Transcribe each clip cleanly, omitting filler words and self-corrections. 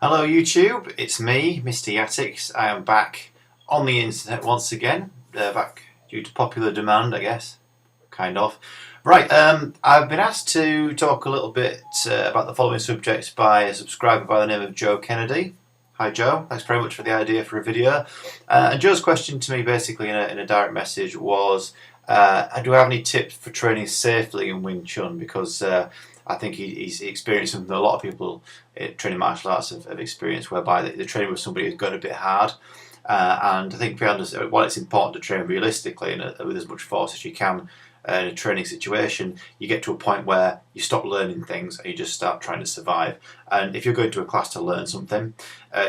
Hello YouTube, it's me, Mr. Yatix. I am back on the internet once again, back due to popular demand, I guess, kind of. Right, I've been asked to talk a little bit about the following subjects by a subscriber by the name of Joe Kennedy. Hi Joe, thanks very much for the idea for a video. And Joe's question to me basically in a direct message was, do I have any tips for training safely in Wing Chun? Because I think he's experienced something a lot of people training martial arts have experienced, whereby they're training with somebody who's going a bit hard. And I think while it's important to train realistically and with as much force as you can in a training situation, you get to a point where you stop learning things and you just start trying to survive. And if you're going to a class to learn something,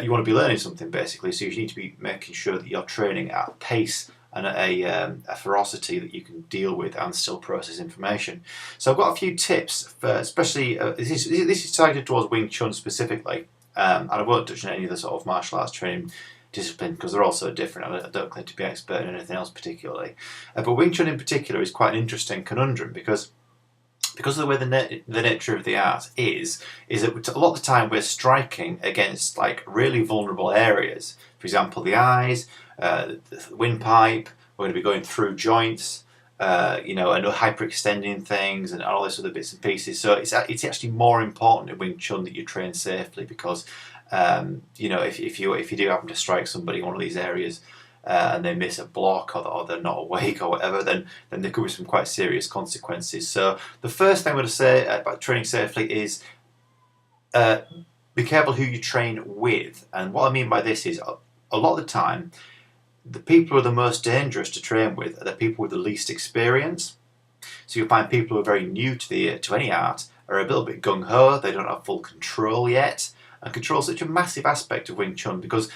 you want to be learning something basically, so you need to be making sure that you're training at a pace and a ferocity that you can deal with and still process information. So I've got a few tips for, especially this is targeted towards Wing Chun specifically, and I won't touch on any of the sort of martial arts training discipline because they're all so different. I don't claim to be an expert in anything else particularly, but Wing Chun in particular is quite an interesting conundrum because of the way the nature of the art is that a lot of the time we're striking against like really vulnerable areas. For example, the eyes, the windpipe. We're going to be going through joints, and hyperextending things and all these other bits and pieces. So it's actually more important in Wing Chun that you train safely because if you do happen to strike somebody in one of these areas, and they miss a block or they're not awake or whatever, then there could be some quite serious consequences. So the first thing I'm going to say about training safely is be careful who you train with. And what I mean by this is a lot of the time, the people who are the most dangerous to train with are the people with the least experience. So you'll find people who are very new to any art are a little bit gung-ho, they don't have full control yet. And control is such a massive aspect of Wing Chun because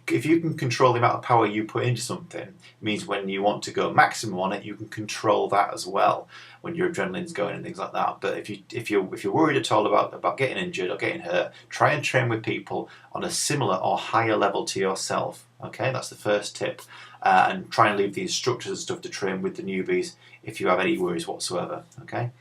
if you can control the amount of power you put into something, it means when you want to go maximum on it, you can control that as well when your adrenaline's going and things like that. But if you're worried at all about getting injured or getting hurt, try and train with people on a similar or higher level to yourself. Okay, that's the first tip. And try and leave the instructors and stuff to train with the newbies if you have any worries whatsoever. Okay.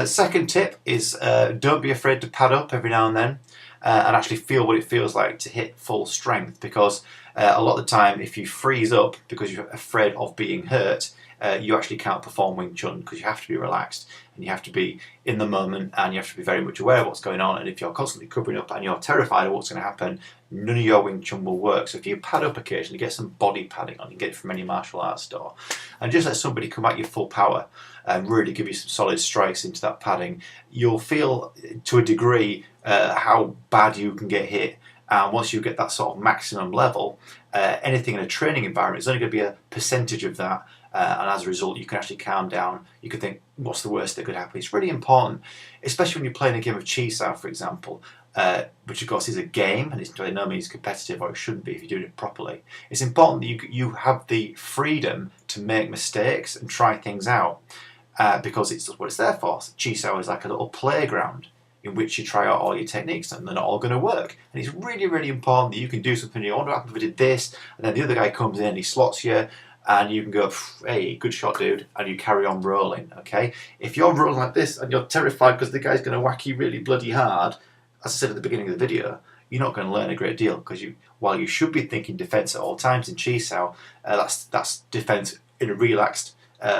Second tip is don't be afraid to pad up every now and then. And actually feel what it feels like to hit full strength, because a lot of the time if you freeze up because you're afraid of being hurt, you actually can't perform Wing Chun because you have to be relaxed and you have to be in the moment and you have to be very much aware of what's going on. And if you're constantly covering up and you're terrified of what's going to happen, none of your Wing Chun will work. So if you pad up occasionally, get some body padding on, you can get it from any martial arts store, and just let somebody come at you full power and really give you some solid strikes into that padding, you'll feel to a degree how bad you can get hit. And once you get that sort of maximum level, anything in a training environment is only going to be a percentage of that. And as a result, you can actually calm down. You can think, what's the worst that could happen? It's really important, especially when you're playing a game of Chi Sao, for example, which of course is a game and it's by no means competitive, or it shouldn't be if you're doing it properly. It's important that you have the freedom to make mistakes and try things out, because it's what it's there for. Chi Sao is like a little playground in which you try out all your techniques, and they're not all going to work. And it's really, really important that you can do something. You wonder what happens if I did this, and then the other guy comes in and he slots you, and you can go, hey, good shot, dude, and you carry on rolling. Okay, if you're rolling like this and you're terrified because the guy's going to whack you really bloody hard, as I said at the beginning of the video, you're not going to learn a great deal, because while you should be thinking defense at all times in Chi Sao, that's defense in a relaxed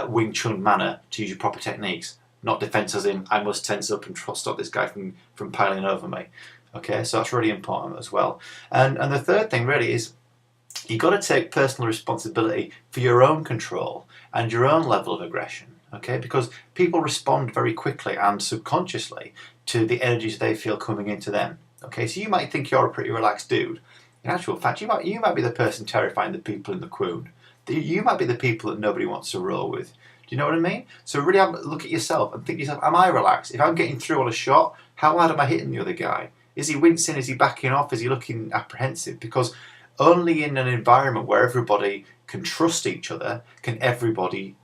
Wing Chun manner to use your proper techniques. Not defense as in I must tense up and stop this guy from piling over me. Okay, so that's really important as well. And the third thing really is you've got to take personal responsibility for your own control and your own level of aggression. Okay, because people respond very quickly and subconsciously to the energies they feel coming into them. Okay, so you might think you're a pretty relaxed dude. In actual fact, you might be the person terrifying the people in the Quoon. You might be the people that nobody wants to roll with. Do you know what I mean? So really have a look at yourself and think to yourself, am I relaxed? If I'm getting through on a shot, how hard am I hitting the other guy? Is he wincing? Is he backing off? Is he looking apprehensive? Because only in an environment where everybody can trust each other can everybody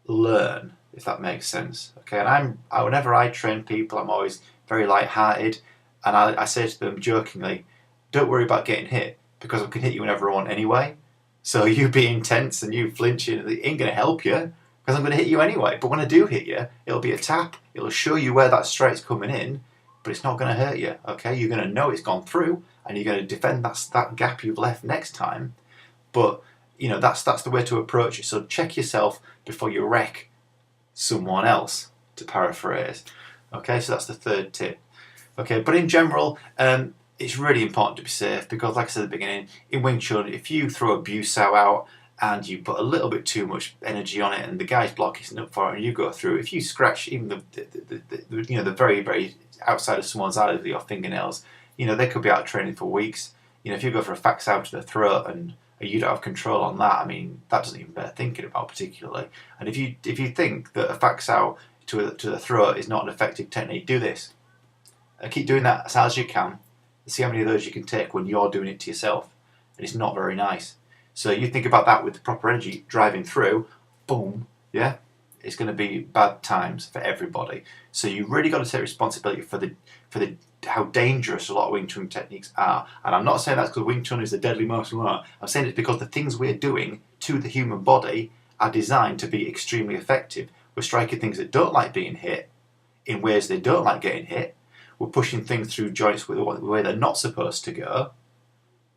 learn, if that makes sense. Okay, and whenever I train people, I'm always very light-hearted, and I say to them jokingly, don't worry about getting hit, because I can hit you whenever I want anyway. So you being tense and you flinching ain't going to help you, because I'm going to hit you anyway. But when I do hit you, it'll be a tap. It'll show you where that strike's coming in. but it's not going to hurt you. Okay, you're going to know it's gone through, and you're going to defend that gap you've left next time. But that's the way to approach it. So check yourself before you wreck someone else, to paraphrase. Okay, so that's the third tip. Okay, but in general, it's really important to be safe, because, like I said at the beginning, in Wing Chun, if you throw a Busao out and you put a little bit too much energy on it, and the guy's block isn't up for it, and you go through, if you scratch even the very, very outside of someone's eye with your fingernails, they could be out of training for weeks. If you go for a fax out to the throat and you don't have control on that, I mean, that doesn't even bear thinking about particularly. And if you think that a fax out to the throat is not an effective technique, do this. Keep doing that as hard as you can. See how many of those you can take when you're doing it to yourself. And it's not very nice. So you think about that with the proper energy driving through, boom, yeah? It's going to be bad times for everybody. So you really got to take responsibility for the how dangerous a lot of Wing Chun techniques are. And I'm not saying that's because Wing Chun is a deadly martial art. I'm saying it's because the things we're doing to the human body are designed to be extremely effective. We're striking things that don't like being hit in ways they don't like getting hit. We're pushing things through joints the way they're not supposed to go.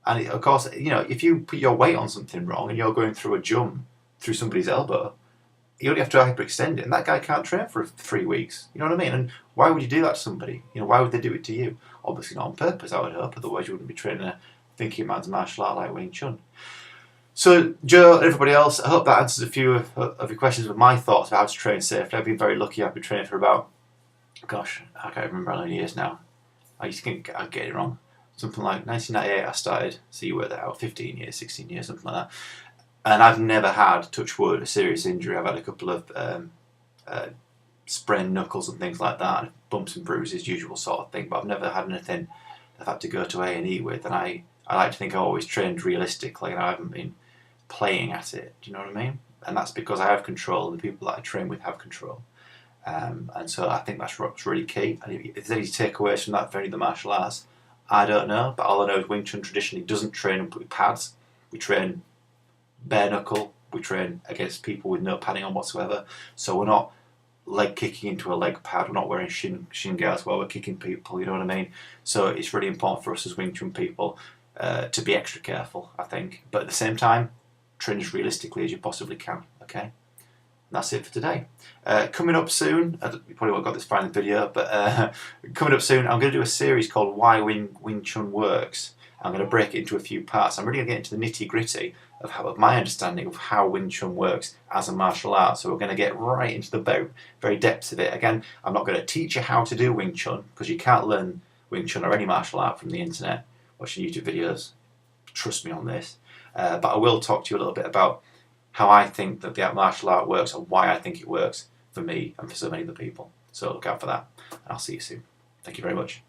And of course, if you put your weight on something wrong and you're going through a jump through somebody's elbow, you only have to hyperextend it, and that guy can't train for 3 weeks. You know what I mean? And why would you do that to somebody? Why would they do it to you? Obviously not on purpose, I would hope. Otherwise, you wouldn't be training a thinking man's martial art like Wing Chun. So, Joe and everybody else, I hope that answers a few of your questions with my thoughts about how to train safely. I've been very lucky. I've been training for about, gosh, I can't remember how many years now. I used to think I'd get it wrong. Something like 1998 I started, so you work that out, 15 years, 16 years, something like that. And I've never had, touch wood, a serious injury. I've had a couple of sprained knuckles and things like that, bumps and bruises, usual sort of thing, but I've never had anything I've had to go to A&E with, and I like to think I've always trained realistically, and I haven't been playing at it, do you know what I mean? And that's because I have control, and the people that I train with have control. And so I think that's what's really key. And if there's any takeaways from that for any of the martial arts, I don't know, but all I know is Wing Chun traditionally doesn't train with pads. We train bare knuckle, we train against people with no padding on whatsoever, so we're not leg kicking into a leg pad, we're not wearing shin guards while we're kicking people, you know what I mean? So it's really important for us as Wing Chun people to be extra careful, I think, but at the same time, train as realistically as you possibly can, okay? And that's it for today. Coming up soon, you probably won't got this far in the video, but coming up soon, I'm going to do a series called Why Wing Chun Works. I'm going to break it into a few parts. I'm really going to get into the nitty-gritty of my understanding of how Wing Chun works as a martial art. So we're going to get right into the very depths of it. Again, I'm not going to teach you how to do Wing Chun, because you can't learn Wing Chun or any martial art from the internet, watching YouTube videos. Trust me on this. But I will talk to you a little bit about how I think that the martial art works and why I think it works for me and for so many other people. So look out for that, and I'll see you soon. Thank you very much.